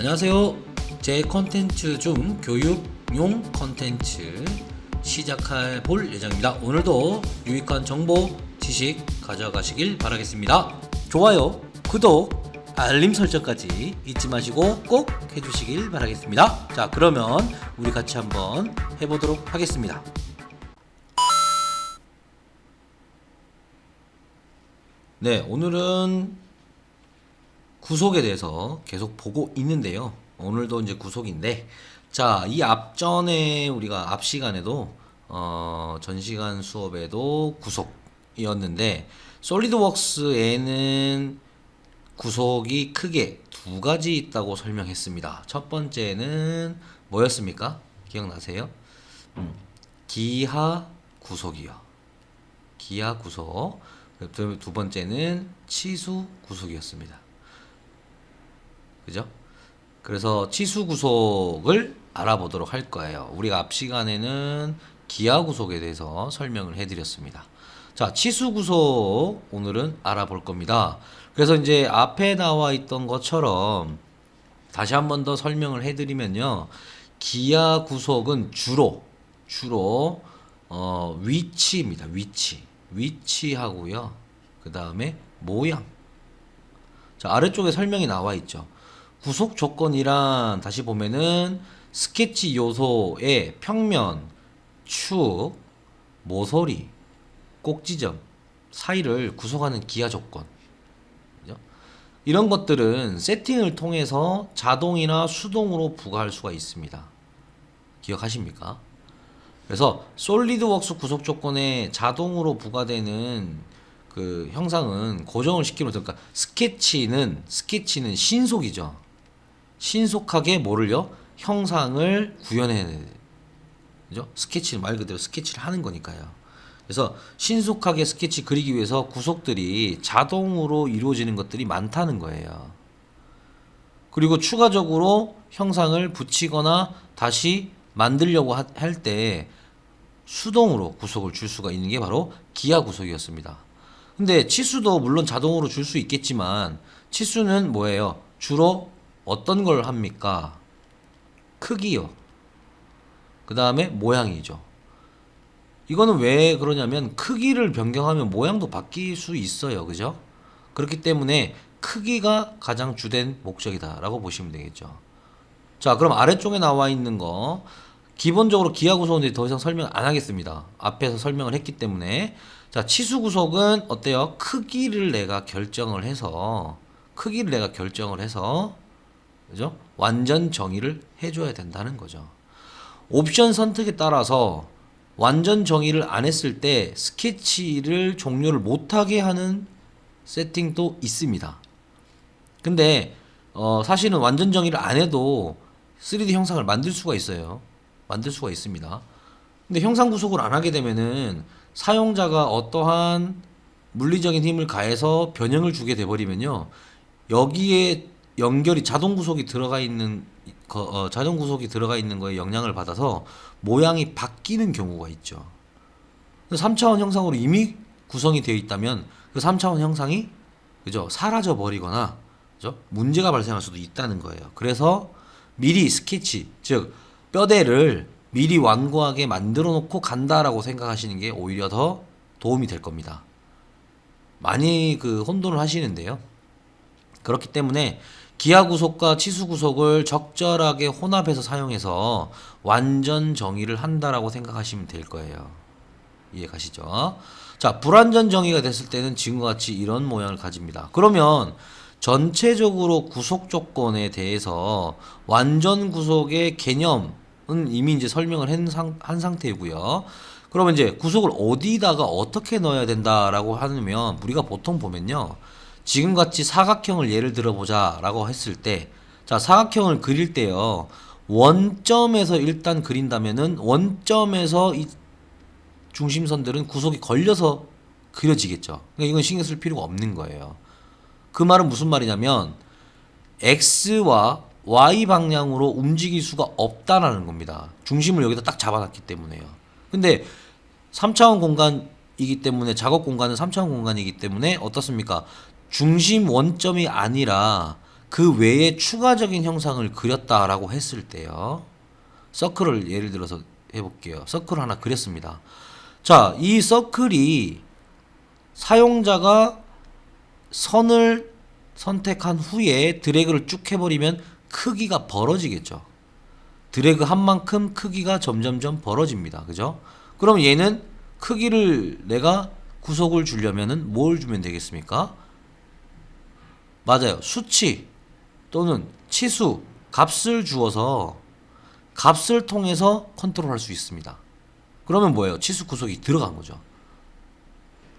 안녕하세요. 제 컨텐츠 중 교육용 컨텐츠 시작해 볼 예정입니다. 오늘도 유익한 정보, 지식 가져가시길 바라겠습니다. 좋아요, 구독, 알림 설정까지 잊지 마시고 꼭 해주시길 바라겠습니다. 자, 그러면 우리 같이 한번 해보도록 하겠습니다. 네, 오늘은 구속에 대해서 계속 보고 있는데요. 오늘도 이제 구속인데, 자, 이 앞전에 우리가 앞 시간에도 전 시간 수업에도 구속이었는데, 솔리드웍스에는 구속이 크게 두 가지 있다고 설명했습니다. 첫 번째는 뭐였습니까? 기억나세요? 기하 구속이요. 기하 구속. 두 번째는 치수 구속이었습니다. 그죠? 그래서 치수 구속을 알아보도록 할 거예요. 우리가 앞 시간에는 기하 구속에 대해서 설명을 해드렸습니다. 자, 치수 구속 오늘은 알아볼 겁니다. 그래서 이제 앞에 나와 있던 것처럼 다시 한 번 더 설명을 해드리면요. 기하 구속은 주로 위치입니다. 위치하고요. 그 다음에 모양. 자, 아래쪽에 설명이 나와 있죠. 구속 조건이란 다시 보면은 스케치 요소의 평면, 축, 모서리, 꼭지점 사이를 구속하는 기하 조건. 그죠? 이런 것들은 세팅을 통해서 자동이나 수동으로 부과할 수가 있습니다. 기억하십니까? 그래서 솔리드웍스 구속 조건에 자동으로 부과되는 그 형상은 고정을 시키면 그러니까 스케치는 신속이죠. 신속하게 뭐를요? 형상을 구현해야 돼요. 그죠? 스케치는 말 그대로 스케치를 하는 거니까요. 그래서 신속하게 스케치 그리기 위해서 구속들이 자동으로 이루어지는 것들이 많다는 거예요. 그리고 추가적으로 형상을 붙이거나 다시 만들려고 할 때 수동으로 구속을 줄 수가 있는 게 바로 기하 구속이었습니다. 근데 치수도 물론 자동으로 줄 수 있겠지만 치수는 뭐예요? 주로 어떤 걸 합니까? 크기요. 그 다음에 모양이죠. 이거는 왜 그러냐면 크기를 변경하면 모양도 바뀔 수 있어요. 그죠? 그렇기 때문에 크기가 가장 주된 목적이다라고 보시면 되겠죠. 자, 그럼 아래쪽에 나와 있는 거 기본적으로 기하 구속은 더 이상 설명 안 하겠습니다. 앞에서 설명을 했기 때문에. 자, 치수 구속은 어때요? 크기를 내가 결정을 해서 그죠? 완전 정의를 해줘야 된다는 거죠. 옵션 선택에 따라서 완전 정의를 안 했을 때 스케치를 종료를 못하게 하는 세팅도 있습니다. 근데 사실은 완전 정의를 안 해도 3D 형상을 만들 수가 있어요. 만들 수가 있습니다. 근데 형상 구속을 안 하게 되면은 사용자가 어떠한 물리적인 힘을 가해서 변형을 주게 돼버리면요. 여기에 연결이 자동 구속이 들어가 있는 거에 영향을 받아서 모양이 바뀌는 경우가 있죠. 3차원 형상으로 이미 구성이 되어 있다면 그 3차원 형상이 그죠? 사라져 버리거나 그죠? 문제가 발생할 수도 있다는 거예요. 그래서 미리 스케치, 즉 뼈대를 미리 완고하게 만들어 놓고 간다라고 생각하시는 게 오히려 더 도움이 될 겁니다. 많이 혼돈을 하시는데요. 그렇기 때문에 기하 구속과 치수 구속을 적절하게 혼합해서 사용해서 완전 정의를 한다라고 생각하시면 될 거예요. 이해 가시죠? 자, 불완전 정의가 됐을 때는 지금과 같이 이런 모양을 가집니다. 그러면 전체적으로 구속 조건에 대해서 완전 구속의 개념은 이미 이제 설명을 한 상태이고요. 그러면 이제 구속을 어디다가 어떻게 넣어야 된다라고 하면 우리가 보통 보면요. 지금같이 사각형을 예를 들어보자 라고 했을 때, 자, 사각형을 그릴 때요. 원점에서 일단 그린다면은 원점에서 이 중심선들은 구속이 걸려서 그려지겠죠. 그러니까 이건 신경 쓸 필요가 없는 거예요. 그 말은 무슨 말이냐면 X와 Y 방향으로 움직일 수가 없다라는 겁니다. 중심을 여기다 딱 잡아놨기 때문에요. 근데 3차원 공간이기 때문에 작업 공간은 3차원 공간이기 때문에 어떻습니까? 중심 원점이 아니라 그 외에 추가적인 형상을 그렸다라고 했을 때요. 서클을 예를 들어서 해볼게요. 서클 하나 그렸습니다. 자, 이 서클이 사용자가 선을 선택한 후에 드래그를 쭉 해버리면 크기가 벌어지겠죠. 드래그 한 만큼 크기가 점점점 벌어집니다. 그죠? 그럼 얘는 크기를 내가 구속을 주려면은 뭘 주면 되겠습니까? 맞아요. 수치 또는 치수, 값을 주어서 값을 통해서 컨트롤할 수 있습니다. 그러면 뭐예요? 치수 구속이 들어간 거죠.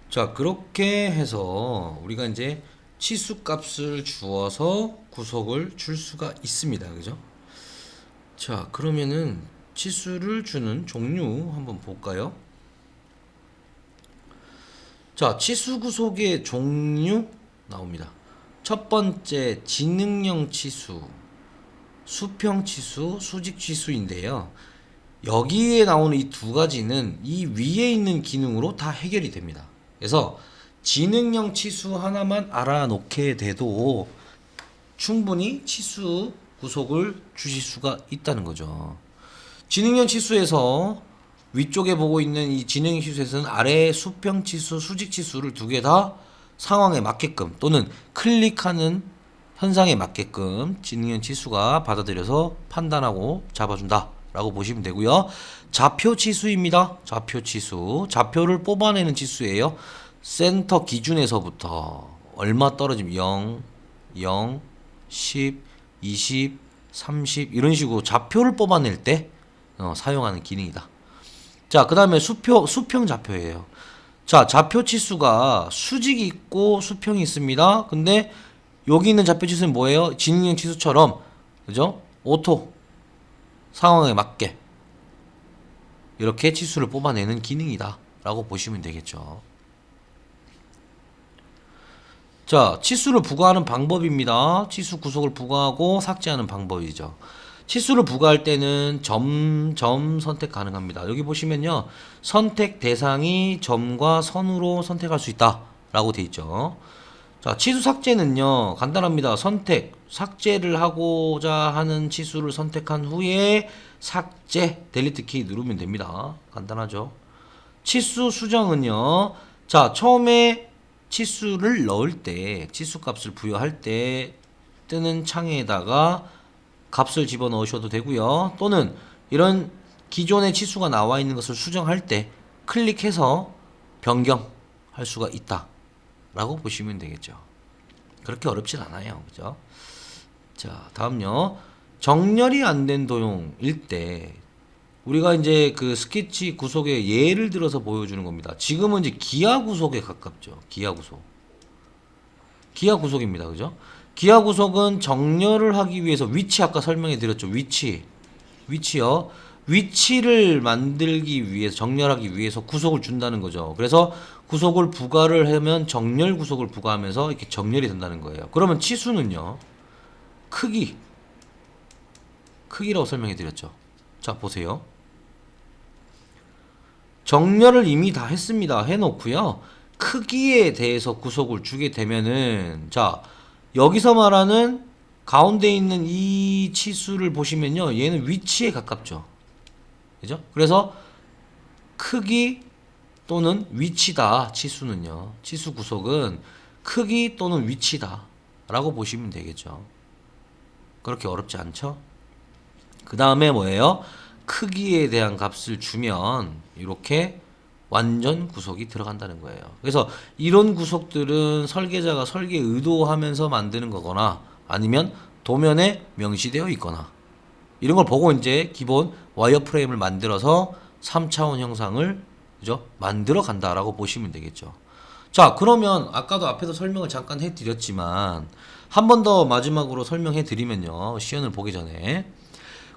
자, 그렇게 해서 우리가 이제 치수 값을 주어서 구속을 줄 수가 있습니다. 그죠? 자, 그러면은 치수를 주는 종류 한번 볼까요? 자, 치수 구속의 종류 나옵니다. 첫 번째, 지능형 치수, 수평 치수, 수직 치수인데요. 여기에 나오는 이 두 가지는 이 위에 있는 기능으로 다 해결이 됩니다. 그래서 지능형 치수 하나만 알아놓게 돼도 충분히 치수 구속을 주실 수가 있다는 거죠. 지능형 치수에서 위쪽에 보고 있는 이 지능형 치수에서는 아래 수평 치수, 수직 치수를 두 개 다 상황에 맞게끔 또는 클릭하는 현상에 맞게끔 지능형 치수가 받아들여서 판단하고 잡아준다 라고 보시면 되고요. 좌표 치수입니다. 좌표 치수. 좌표를 뽑아내는 치수예요. 센터 기준에서부터 얼마 떨어지면 0, 0, 10, 20, 30 이런 식으로 좌표를 뽑아낼 때 사용하는 기능이다. 자, 그 다음에 수평 좌표예요. 자, 좌표 치수가 수직이 있고 수평이 있습니다. 근데 여기 있는 좌표 치수는 뭐예요? 지능형 치수처럼, 그죠? 오토 상황에 맞게 이렇게 치수를 뽑아내는 기능이다 라고 보시면 되겠죠. 자, 치수를 부과하는 방법입니다. 치수 구속을 부과하고 삭제하는 방법이죠. 치수를 부과할 때는 점 선택 가능합니다. 여기 보시면요. 선택 대상이 점과 선으로 선택할 수 있다 라고 되어 있죠. 자, 치수 삭제는요. 간단합니다. 삭제를 하고자 하는 치수를 선택한 후에 삭제, 델리트 키 누르면 됩니다. 간단하죠. 치수 수정은요. 자, 처음에 치수를 넣을 때, 치수 값을 부여할 때 뜨는 창에다가 값을 집어넣으셔도 되고요. 또는 이런 기존의 치수가 나와 있는 것을 수정할 때 클릭해서 변경할 수가 있다 라고 보시면 되겠죠. 그렇게 어렵진 않아요. 그죠? 자, 다음요. 정렬이 안 된 도형일 때 우리가 이제 그 스케치 구속의 예를 들어서 보여주는 겁니다. 지금은 이제 기하 구속에 가깝죠. 기하 구속. 기하 구속입니다. 그죠? 기하 구속은 정렬을 하기 위해서 위치 아까 설명해 드렸죠. 위치요. 위치를 만들기 위해서 정렬하기 위해서 구속을 준다는 거죠. 그래서 구속을 부과를 하면 정렬 구속을 부과하면서 이렇게 정렬이 된다는 거예요. 그러면 치수는요. 크기라고 설명해 드렸죠. 자, 보세요. 정렬을 이미 다 했습니다. 해놓고요. 크기에 대해서 구속을 주게 되면은 자, 여기서 말하는 가운데 있는 이 치수를 보시면요. 얘는 위치에 가깝죠. 그죠? 그래서 크기 또는 위치다. 치수는요. 치수 구속은 크기 또는 위치다 라고 보시면 되겠죠. 그렇게 어렵지 않죠? 그 다음에 뭐예요? 크기에 대한 값을 주면 이렇게 완전 구속이 들어간다는 거예요. 그래서 이런 구속들은 설계자가 설계 의도하면서 만드는 거거나 아니면 도면에 명시되어 있거나 이런 걸 보고 이제 기본 와이어프레임을 만들어서 3차원 형상을 그죠? 만들어 간다라고 보시면 되겠죠. 자, 그러면 아까도 앞에서 설명을 잠깐 해드렸지만 한 번 더 마지막으로 설명해 드리면요. 시연을 보기 전에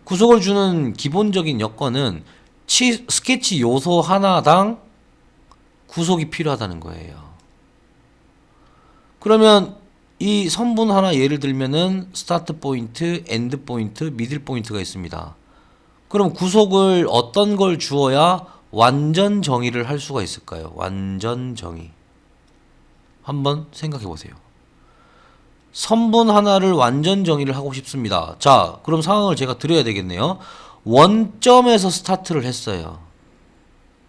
구속을 주는 기본적인 여건은 스케치 요소 하나당 구속이 필요하다는 거예요. 그러면 이 선분 하나 예를 들면은 스타트 포인트, 엔드 포인트, 미들 포인트가 있습니다. 그럼 구속을 어떤 걸 주어야 완전 정의를 할 수가 있을까요? 완전 정의. 한번 생각해 보세요. 선분 하나를 완전 정의를 하고 싶습니다. 자, 그럼 상황을 제가 드려야 되겠네요. 원점에서 스타트를 했어요.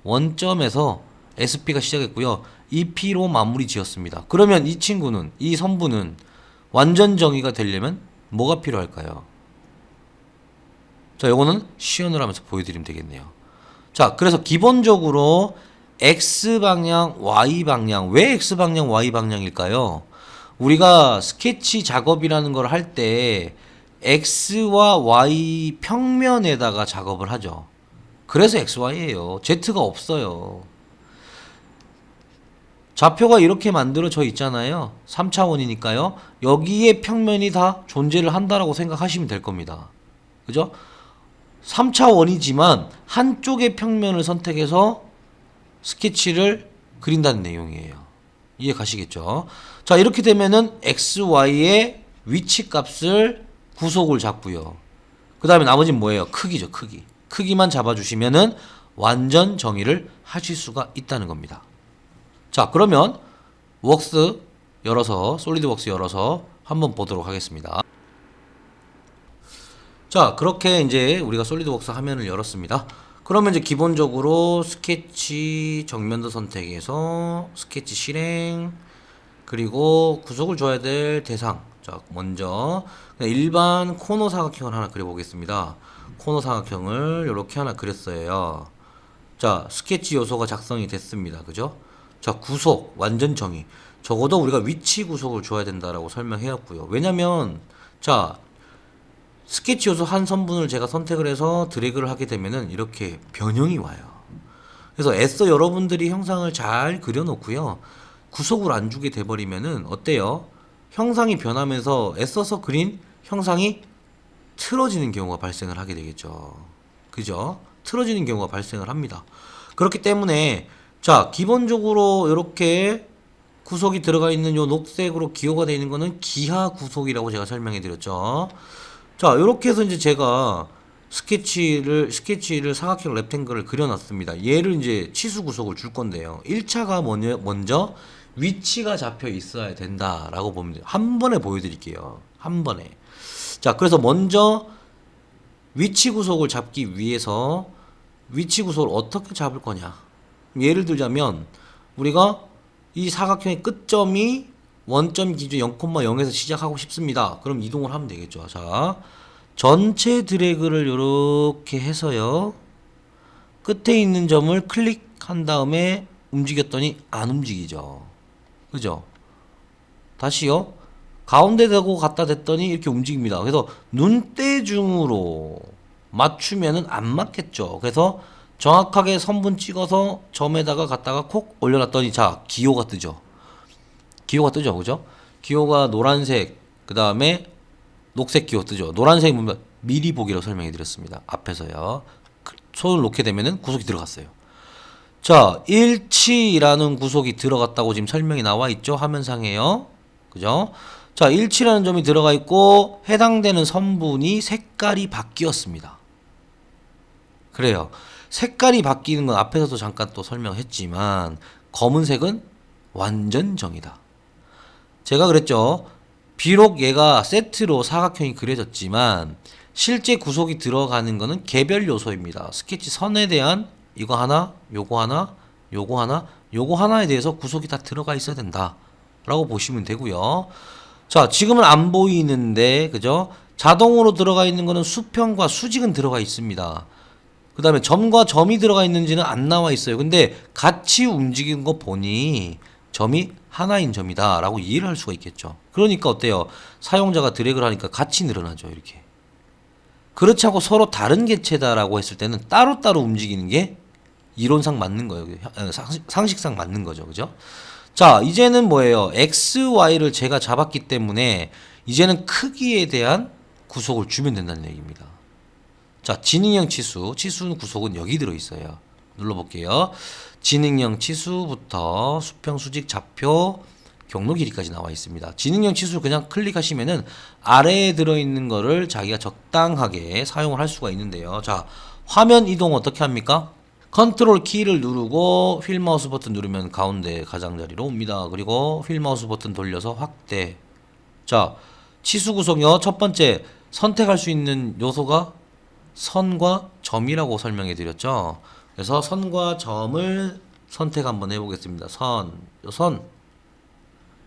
원점에서 SP가 시작했고요. EP로 마무리 지었습니다. 그러면 이 친구는, 이 선분은 완전 정의가 되려면 뭐가 필요할까요? 자, 요거는 시연을 하면서 보여드리면 되겠네요. 자, 그래서 기본적으로 X방향, Y방향. 왜 X방향, Y방향일까요? 우리가 스케치 작업이라는 걸 할 때 X와 Y 평면에다가 작업을 하죠. 그래서 XY예요. Z가 없어요. 좌표가 이렇게 만들어져 있잖아요. 3차원이니까요. 여기에 평면이 다 존재를 한다라고 생각하시면 될 겁니다. 그죠? 3차원이지만 한쪽의 평면을 선택해서 스케치를 그린다는 내용이에요. 이해 가시겠죠? 자, 이렇게 되면은 XY의 위치 값을 구속을 잡고요. 그 다음에 나머지는 뭐예요? 크기죠, 크기. 크기만 잡아주시면은 완전 정의를 하실 수가 있다는 겁니다. 자, 그러면 웍스 열어서, 솔리드웍스 열어서 한번 보도록 하겠습니다. 자, 그렇게 이제 우리가 솔리드웍스 화면을 열었습니다. 그러면 이제 기본적으로 스케치 정면도 선택해서 스케치 실행, 그리고 구속을 줘야 될 대상. 자, 먼저 일반 코너 사각형을 하나 그려보겠습니다. 코너 사각형을 이렇게 하나 그렸어요. 자, 스케치 요소가 작성이 됐습니다. 그죠? 자, 구속, 완전 정의. 적어도 우리가 위치 구속을 줘야 된다라고 설명해왔고요. 왜냐면, 자, 스케치 요소 한 선분을 제가 선택을 해서 드래그를 하게 되면은 이렇게 변형이 와요. 그래서 애써 여러분들이 형상을 잘 그려놓고요. 구속을 안 주게 돼버리면은 어때요? 형상이 변하면서 애써서 그린 형상이 틀어지는 경우가 발생을 하게 되겠죠. 그죠? 틀어지는 경우가 발생을 합니다. 그렇기 때문에 자, 기본적으로 이렇게 구속이 들어가 있는 요 녹색으로 기호가 되어 있는 거는 기하 구속이라고 제가 설명해 드렸죠. 자, 이렇게 해서 이제 제가 스케치를 사각형 렉탱글을 그려놨습니다. 얘를 이제 치수 구속을 줄 건데요. 1차가 먼저 위치가 잡혀 있어야 된다라고 보면 돼요. 한 번에 보여드릴게요. 한 번에. 자, 그래서 먼저 위치 구속을 잡기 위해서 위치 구속을 어떻게 잡을 거냐. 예를 들자면 우리가 이 사각형의 끝점이 원점 기준 0,0에서 시작하고 싶습니다. 그럼 이동을 하면 되겠죠. 자, 전체 드래그를 이렇게 해서요. 끝에 있는 점을 클릭한 다음에 움직였더니 안 움직이죠. 그죠? 다시요. 가운데 대고 갖다 댔더니 이렇게 움직입니다. 그래서 눈대중으로 맞추면은 안 맞겠죠. 그래서 정확하게 선분 찍어서 점에다가 갖다가 콕 올려놨더니 자, 기호가 뜨죠. 기호가 뜨죠. 그죠? 기호가 노란색, 그 다음에 녹색 기호 뜨죠. 노란색이 보면 미리 보기로 설명해 드렸습니다. 앞에서요. 손을 놓게 되면은 구속이 들어갔어요. 자, 일치라는 구속이 들어갔다고 지금 설명이 나와 있죠. 화면상에요. 그죠? 자, 일치라는 점이 들어가 있고 해당되는 선분이 색깔이 바뀌었습니다. 그래요. 색깔이 바뀌는 건 앞에서도 잠깐 또 설명했지만 검은색은 완전 정이다. 제가 그랬죠. 비록 얘가 세트로 사각형이 그려졌지만 실제 구속이 들어가는 거는 개별 요소입니다. 스케치 선에 대한 이거 하나, 요거 하나, 요거 하나, 요거 하나에 대해서 구속이 다 들어가 있어야 된다 라고 보시면 되고요. 자, 지금은 안 보이는데 그죠? 자동으로 들어가 있는 거는 수평과 수직은 들어가 있습니다. 그 다음에 점과 점이 들어가 있는지는 안 나와 있어요. 근데 같이 움직이는 거 보니 점이 하나인 점이다 라고 이해를 할 수가 있겠죠. 그러니까 어때요? 사용자가 드래그를 하니까 같이 늘어나죠. 이렇게. 그렇지 않고 서로 다른 개체다라고 했을 때는 따로따로 움직이는 게 이론상 맞는 거예요. 상식상 맞는 거죠. 그죠? 자, 이제는 뭐예요? X, Y를 제가 잡았기 때문에 이제는 크기에 대한 구속을 주면 된다는 얘기입니다. 자, 지능형 치수, 구속은 여기 들어있어요. 눌러볼게요. 지능형 치수부터 수평, 수직, 좌표, 경로 길이까지 나와 있습니다. 지능형 치수 그냥 클릭하시면은 아래에 들어있는 거를 자기가 적당하게 사용을 할 수가 있는데요. 자, 화면 이동 어떻게 합니까? 컨트롤 키를 누르고 휠 마우스 버튼 누르면 가운데 가장자리로 옵니다. 그리고 휠 마우스 버튼 돌려서 확대. 자, 치수 구성요. 첫 번째 선택할 수 있는 요소가 선과 점이라고 설명해 드렸죠. 그래서 선과 점을 선택 한번 해보겠습니다. 선.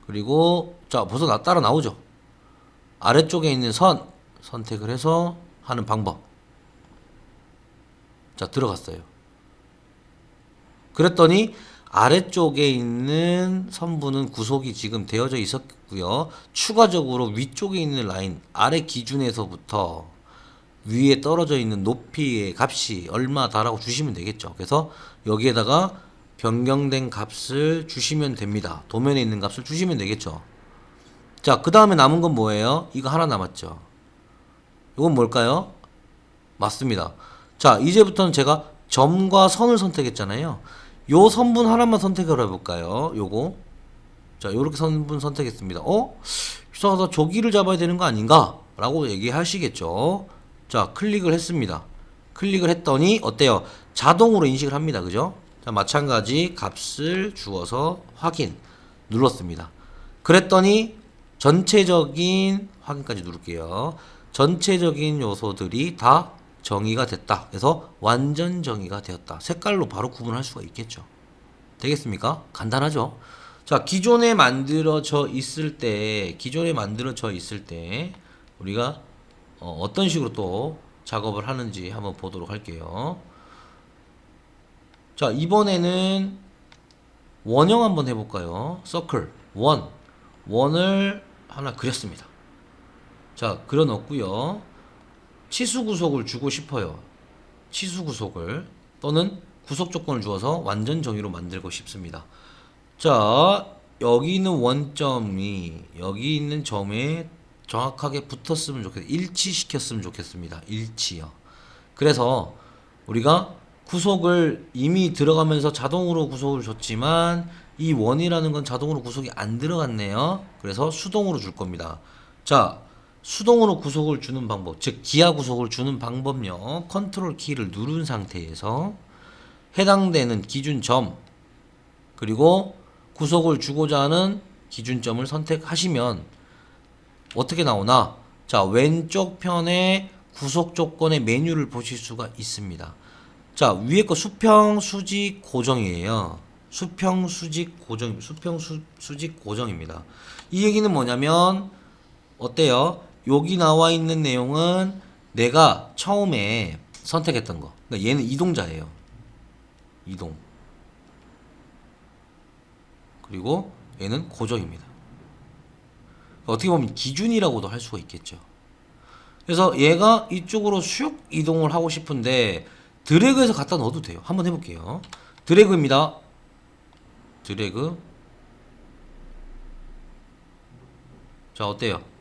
그리고 자, 벌써 따라 나오죠. 아래쪽에 있는 선 선택을 해서 하는 방법. 자, 들어갔어요. 그랬더니 아래쪽에 있는 선분은 구속이 지금 되어져 있었고요. 추가적으로 위쪽에 있는 라인 아래 기준에서부터 위에 떨어져 있는 높이의 값이 얼마다라고 주시면 되겠죠. 그래서 여기에다가 변경된 값을 주시면 됩니다. 도면에 있는 값을 주시면 되겠죠. 자, 그 다음에 남은 건 뭐예요? 이거 하나 남았죠. 이건 뭘까요? 맞습니다. 자, 이제부터는 제가 점과 선을 선택했잖아요. 요 선분 하나만 선택을 해볼까요? 요거. 자, 요렇게 선분 선택했습니다. 이상하다. 저기를 잡아야 되는 거 아닌가? 라고 얘기하시겠죠. 자, 클릭을 했습니다. 클릭을 했더니 어때요? 자동으로 인식을 합니다. 그죠? 자, 마찬가지 값을 주어서 확인 눌렀습니다. 그랬더니 전체적인 확인까지 누를게요. 전체적인 요소들이 다 정의가 됐다. 그래서 완전 정의가 되었다. 색깔로 바로 구분할 수가 있겠죠. 되겠습니까? 간단하죠? 자, 기존에 만들어져 있을 때 우리가 어떤 식으로 또 작업을 하는지 한번 보도록 할게요. 자, 이번에는 원형 한번 해볼까요? 서클, 원을 하나 그렸습니다. 자, 그려 넣고요. 치수 구속을 주고 싶어요. 치수 구속을 또는 구속 조건을 주어서 완전 정의로 만들고 싶습니다. 자, 여기 있는 원점이 여기 있는 점에 정확하게 붙었으면 좋겠어요. 일치시켰으면 좋겠습니다. 일치요. 그래서 우리가 구속을 이미 들어가면서 자동으로 구속을 줬지만 이 원이라는 건 자동으로 구속이 안 들어갔네요. 그래서 수동으로 줄 겁니다. 자, 수동으로 구속을 주는 방법, 즉 기하 구속을 주는 방법요. 컨트롤 키를 누른 상태에서 해당되는 기준점 그리고 구속을 주고자 하는 기준점을 선택하시면 어떻게 나오나? 자, 왼쪽 편에 구속 조건의 메뉴를 보실 수가 있습니다. 자, 위에 거 수평 수직 고정이에요. 수평 수직 고정입니다. 이 얘기는 뭐냐면 어때요? 여기 나와 있는 내용은 내가 처음에 선택했던 거. 그러니까 얘는 이동자예요. 이동. 그리고 얘는 고정입니다. 어떻게 보면 기준이라고도 할 수가 있겠죠. 그래서 얘가 이쪽으로 슉 이동을 하고 싶은데 드래그해서 갖다 넣어도 돼요. 한번 해볼게요. 드래그입니다. 드래그. 자, 어때요?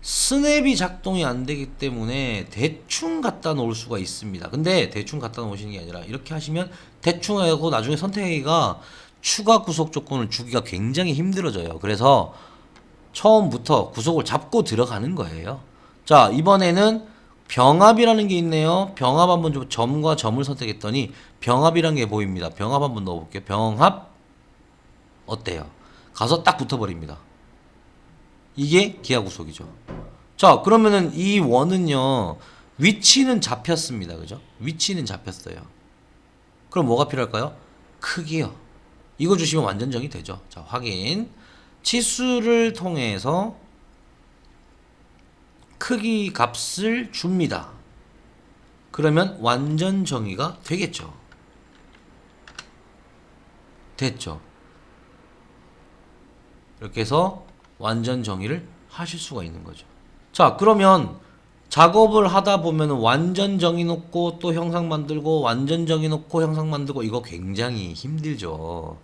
스냅이 작동이 안 되기 때문에 대충 갖다 놓을 수가 있습니다. 근데 대충 갖다 놓으시는 게 아니라 이렇게 하시면 대충 하고 나중에 선택하기가 추가 구속 조건을 주기가 굉장히 힘들어져요. 그래서 처음부터 구속을 잡고 들어가는 거예요. 자, 이번에는 병합이라는 게 있네요. 병합 한번 좀 점과 점을 선택했더니 병합이라는 게 보입니다. 병합 한번 넣어볼게요. 병합 어때요? 가서 딱 붙어버립니다. 이게 기하 구속이죠. 자, 그러면은 이 원은요 위치는 잡혔습니다. 그죠? 위치는 잡혔어요. 그럼 뭐가 필요할까요? 크기요. 이거 주시면 완전 정의 되죠. 자, 확인. 치수를 통해서 크기 값을 줍니다. 그러면 완전 정의가 되겠죠. 됐죠. 이렇게 해서 완전 정의를 하실 수가 있는 거죠. 자, 그러면 작업을 하다 보면 완전 정의 놓고 또 형상 만들고 완전 정의 놓고 형상 만들고 이거 굉장히 힘들죠.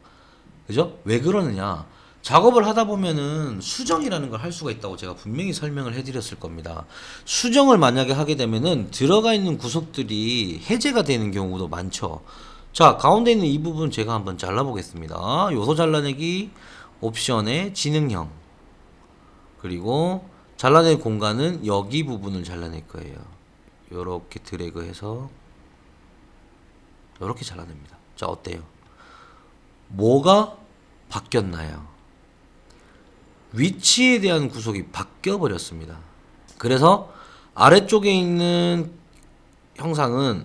그죠? 왜 그러느냐? 작업을 하다 보면은 수정이라는 걸 할 수가 있다고 제가 분명히 설명을 해드렸을 겁니다. 수정을 만약에 하게 되면은 들어가 있는 구속들이 해제가 되는 경우도 많죠. 자, 가운데 있는 이 부분 제가 한번 잘라보겠습니다. 요소 잘라내기 옵션에 지능형 그리고 잘라낼 공간은 여기 부분을 잘라낼 거예요. 요렇게 드래그해서 요렇게 잘라냅니다. 자, 어때요? 뭐가 바뀌었나요? 위치에 대한 구속이 바뀌어 버렸습니다. 그래서 아래쪽에 있는 형상은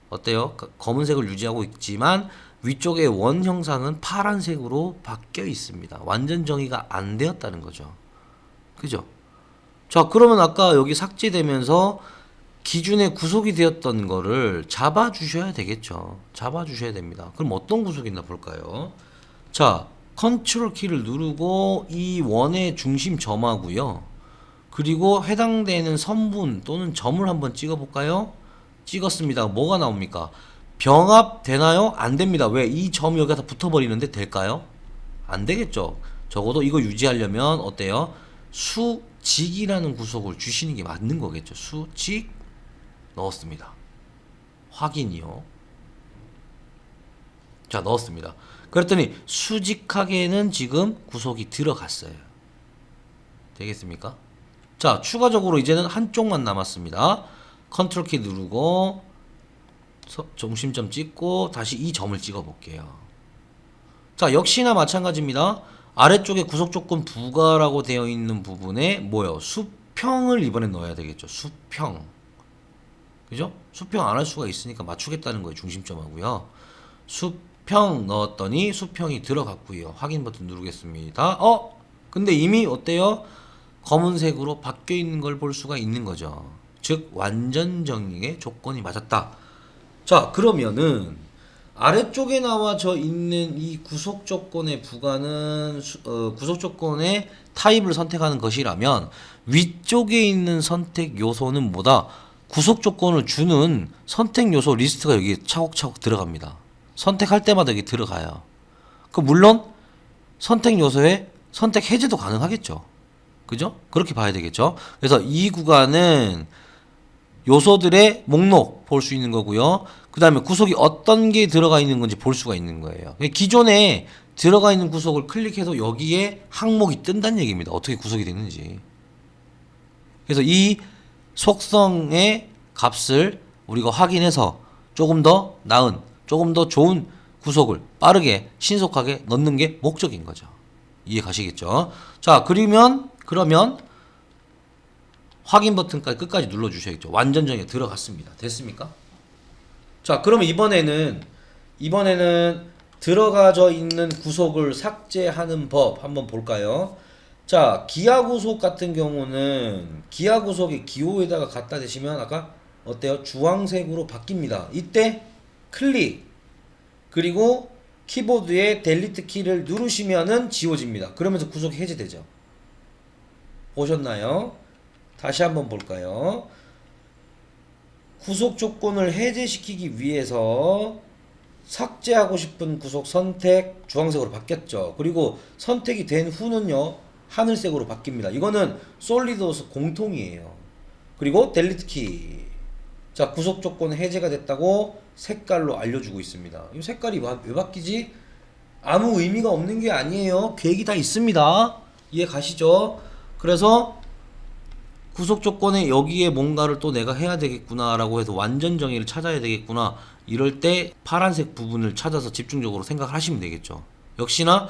어때요? 검은색을 유지하고 있지만 위쪽의 원 형상은 파란색으로 바뀌어 있습니다. 완전 정의가 안 되었다는 거죠. 그죠? 자, 그러면 아까 여기 삭제되면서 기준에 구속이 되었던 거를 잡아 주셔야 되겠죠. 잡아 주셔야 됩니다. 그럼 어떤 구속이 있나 볼까요? 자, 컨트롤 키를 누르고 이 원의 중심 점하고요. 그리고 해당되는 선분 또는 점을 한번 찍어 볼까요? 찍었습니다. 뭐가 나옵니까? 병합 되나요? 안 됩니다. 왜? 이 점이 여기다 붙어버리는데 될까요? 안 되겠죠. 적어도 이거 유지하려면 어때요? 수직이라는 구속을 주시는 게 맞는 거겠죠. 수직 넣었습니다. 확인이요. 자, 넣었습니다. 그랬더니 수직하게는 지금 구속이 들어갔어요. 되겠습니까? 자, 추가적으로 이제는 한쪽만 남았습니다. 컨트롤 키 누르고 중심점 찍고 다시 이 점을 찍어 볼게요. 자, 역시나 마찬가지입니다. 아래쪽에 구속 조건 부가라고 되어 있는 부분에 뭐요? 수평을 이번에 넣어야 되겠죠. 수평. 그죠? 수평 안 할 수가 있으니까 맞추겠다는 거예요. 중심점하고요. 수평 넣었더니 수평이 들어갔고요. 확인 버튼 누르겠습니다. 근데 이미 어때요? 검은색으로 바뀌어 있는 걸 볼 수가 있는 거죠. 즉 완전 정의의 조건이 맞았다. 자, 그러면은 아래쪽에 나와져 있는 이 구속 조건의 부가는 구속 조건의 타입을 선택하는 것이라면 위쪽에 있는 선택 요소는 뭐다? 구속 조건을 주는 선택 요소 리스트가 여기 차곡차곡 들어갑니다. 선택할 때마다 여기 들어가요. 물론 선택 요소에 선택 해제도 가능하겠죠. 그죠? 그렇게 봐야 되겠죠. 그래서 이 구간은 요소들의 목록 볼 수 있는 거고요. 그 다음에 구속이 어떤 게 들어가 있는 건지 볼 수가 있는 거예요. 기존에 들어가 있는 구속을 클릭해서 여기에 항목이 뜬다는 얘기입니다. 어떻게 구속이 됐는지. 그래서 이 속성의 값을 우리가 확인해서 조금 더 나은, 조금 더 좋은 구속을 빠르게 신속하게 넣는 게 목적인 거죠. 이해 가시겠죠? 자, 그러면 확인 버튼까지 끝까지 눌러주셔야겠죠. 완전 정의가 들어갔습니다. 됐습니까? 자, 그러면 이번에는 들어가져 있는 구속을 삭제하는 법 한번 볼까요? 자, 기하 구속 같은 경우는 기하 구속의 기호에다가 갖다 대시면 아까 어때요? 주황색으로 바뀝니다. 이때 클릭 그리고 키보드에 델리트 키를 누르시면은 지워집니다. 그러면서 구속이 해제되죠. 보셨나요? 다시 한번 볼까요? 구속 조건을 해제시키기 위해서 삭제하고 싶은 구속 선택 주황색으로 바뀌었죠. 그리고 선택이 된 후는요 하늘색으로 바뀝니다. 이거는 솔리드워스 공통이에요. 그리고 델리트 키. 자, 구속 조건 해제가 됐다고 색깔로 알려주고 있습니다. 이 색깔이 왜 바뀌지? 아무 의미가 없는 게 아니에요. 계획이 다 있습니다. 이해 가시죠? 그래서 구속 조건에 여기에 뭔가를 또 내가 해야 되겠구나 라고 해서 완전 정의를 찾아야 되겠구나, 이럴 때 파란색 부분을 찾아서 집중적으로 생각을 하시면 되겠죠. 역시나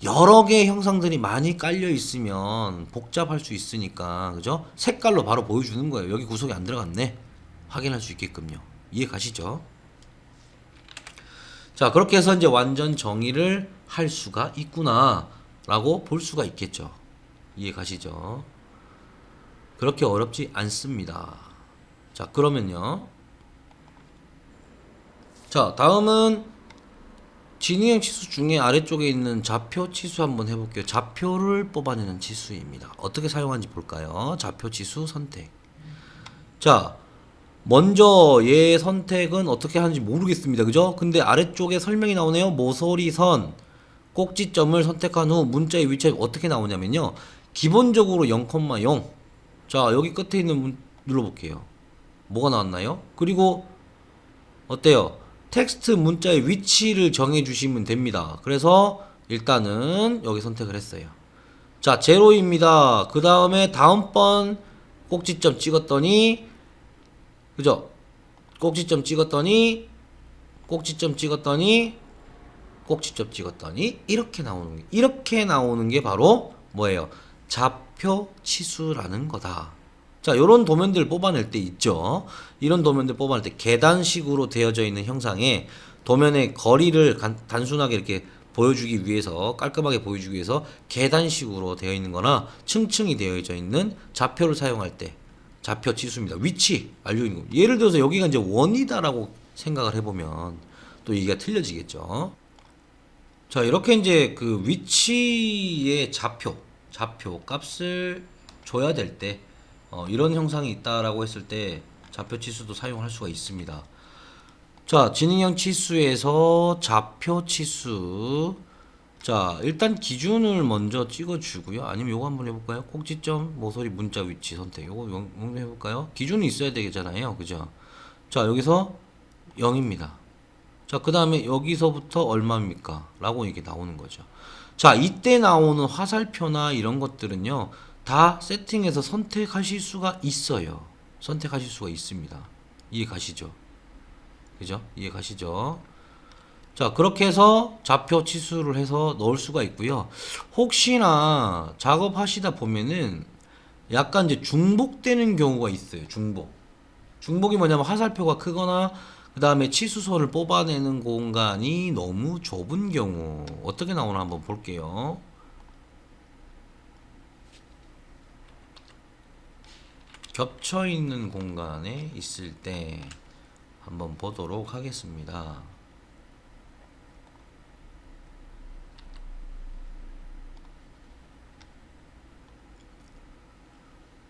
여러 개의 형상들이 많이 깔려 있으면 복잡할 수 있으니까, 그죠? 색깔로 바로 보여주는 거예요. 여기 구속이 안 들어갔네, 확인할 수 있게끔요. 이해 가시죠? 자, 그렇게 해서 이제 완전 정의를 할 수가 있구나 라고 볼 수가 있겠죠. 이해 가시죠? 그렇게 어렵지 않습니다. 자, 그러면요. 자, 다음은 진위형 치수 중에 아래쪽에 있는 좌표 치수 한번 해볼게요. 좌표를 뽑아내는 치수입니다. 어떻게 사용하는지 볼까요? 좌표 치수 선택. 자, 먼저 얘 선택은 어떻게 하는지 모르겠습니다. 그죠? 근데 아래쪽에 설명이 나오네요. 모서리선 꼭지점을 선택한 후 문자의 위치가 어떻게 나오냐면요. 기본적으로 0,0. 자, 여기 끝에 있는 눌러볼게요. 뭐가 나왔나요? 그리고 어때요? 텍스트 문자의 위치를 정해주시면 됩니다. 그래서 일단은 여기 선택을 했어요. 자, 제로입니다. 그 다음에 다음번 꼭지점 찍었더니, 그죠? 꼭지점 찍었더니 꼭 직접 찍었더니 이렇게 나오는 게 바로 뭐예요? 좌표 치수라는 거다. 자, 요런 도면들 뽑아낼 때 있죠. 이런 도면들 뽑아낼 때 계단식으로 되어져 있는 형상에 도면의 거리를 단순하게 이렇게 보여주기 위해서, 깔끔하게 보여주기 위해서 계단식으로 되어 있는 거나 층층이 되어져 있는 좌표를 사용할 때 좌표 치수입니다. 위치 알려 있는 거. 예를 들어서 여기가 이제 원이다라고 생각을 해보면 또 얘기가 틀려지겠죠. 자, 이렇게 이제 그 위치의 좌표 값을 줘야 될 때, 이런 형상이 있다라고 했을 때 좌표 치수도 사용할 수가 있습니다. 자, 지능형 치수에서 좌표 치수. 자, 일단 기준을 먼저 찍어주고요. 아니면 요거 한번 해볼까요? 꼭지점, 모서리, 문자, 위치 선택. 요거 해볼까요? 기준이 있어야 되잖아요. 그죠? 자, 여기서 0입니다. 자, 그 다음에 여기서부터 얼마입니까? 라고 이게 나오는 거죠. 자, 이때 나오는 화살표나 이런 것들은요, 다 세팅해서 선택하실 수가 있어요. 선택하실 수가 있습니다. 이해 가시죠? 그죠? 이해 가시죠? 자, 그렇게 해서 좌표 치수를 해서 넣을 수가 있고요. 혹시나 작업하시다 보면은 약간 이제 중복되는 경우가 있어요. 중복이 뭐냐면 화살표가 크거나 그 다음에 치수선을 뽑아내는 공간이 너무 좁은 경우 어떻게 나오나 한번 볼게요. 겹쳐 있는 공간에 있을 때 한번 보도록 하겠습니다.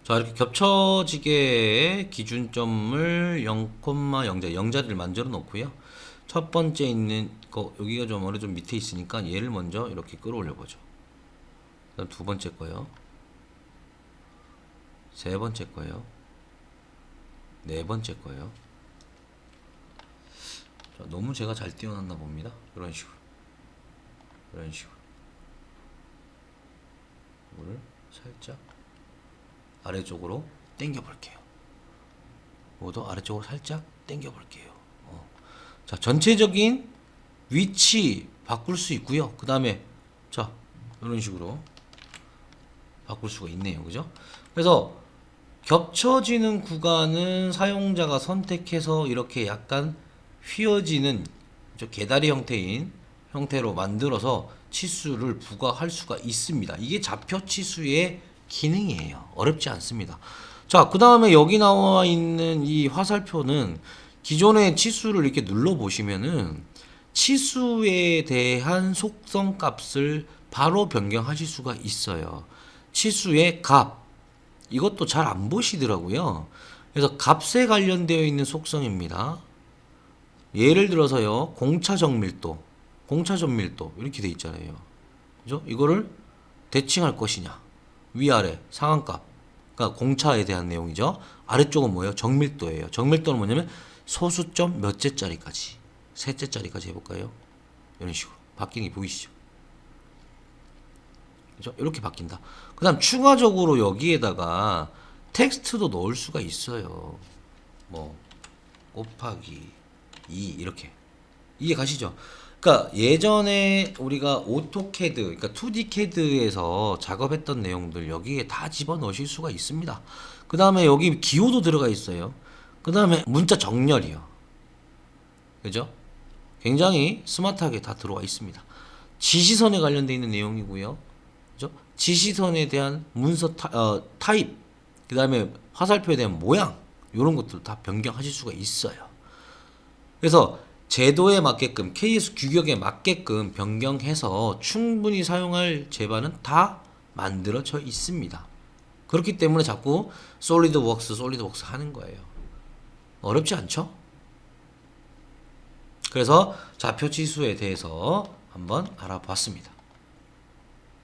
자, 이렇게 겹쳐지게 기준점을 0,0자, 0자리를 만들어 놓고요. 첫 번째 있는 거, 여기가 좀 어느 좀 밑에 있으니까 얘를 먼저 이렇게 끌어올려 보죠. 그다음 두 번째 거요. 세 번째 거요. 네 번째 거요. 자, 너무 제가 잘 띄워놨나 봅니다. 이런 식으로. 이거를 살짝 아래쪽으로 당겨 볼게요. 모두 아래쪽으로 살짝 당겨 볼게요. 자, 전체적인 위치 바꿀 수 있고요. 그 다음에 자, 이런 식으로 바꿀 수가 있네요. 그죠? 그래서 겹쳐지는 구간은 사용자가 선택해서 이렇게 약간 휘어지는 개다리 형태로 만들어서 치수를 부과할 수가 있습니다. 이게 좌표 치수의 기능이에요. 어렵지 않습니다. 자, 그 다음에 여기 나와 있는 이 화살표는 기존의 치수를 이렇게 눌러 보시면은 치수에 대한 속성 값을 바로 변경하실 수가 있어요. 치수의 값, 이것도 잘 안 보시더라고요. 그래서 값에 관련되어 있는 속성입니다. 예를 들어서요, 공차 정밀도 이렇게 돼 있잖아요. 그죠? 이거를 대칭할 것이냐, 위아래 상한값, 그러니까 공차에 대한 내용이죠. 아래쪽은 뭐예요? 정밀도예요. 정밀도는 뭐냐면 소수점 몇째짜리까지, 셋째짜리까지 해볼까요? 이런 식으로 바뀌는 게 보이시죠? 그죠? 이렇게 바뀐다. 그 다음 추가적으로 여기에다가 텍스트도 넣을 수가 있어요. 뭐 곱하기 2 이렇게. 이해 가시죠? 그러니까 예전에 우리가 오토캐드, 그러니까 2D 캐드에서 작업했던 내용들 여기에 다 집어넣으실 수가 있습니다. 그 다음에 여기 기호도 들어가 있어요. 그 다음에 문자 정렬이요. 그죠? 굉장히 스마트하게 다 들어와 있습니다. 지시선에 관련되어 있는 내용이고요. 그죠? 지시선에 대한 문서 타입, 그 다음에 화살표에 대한 모양, 이런 것들 다 변경하실 수가 있어요. 그래서 제도에 맞게끔, KS 규격에 맞게끔 변경해서 충분히 사용할 제반은 다 만들어져 있습니다. 그렇기 때문에 자꾸 솔리드웍스 하는 거예요. 어렵지 않죠? 그래서 좌표 치수에 대해서 한번 알아봤습니다.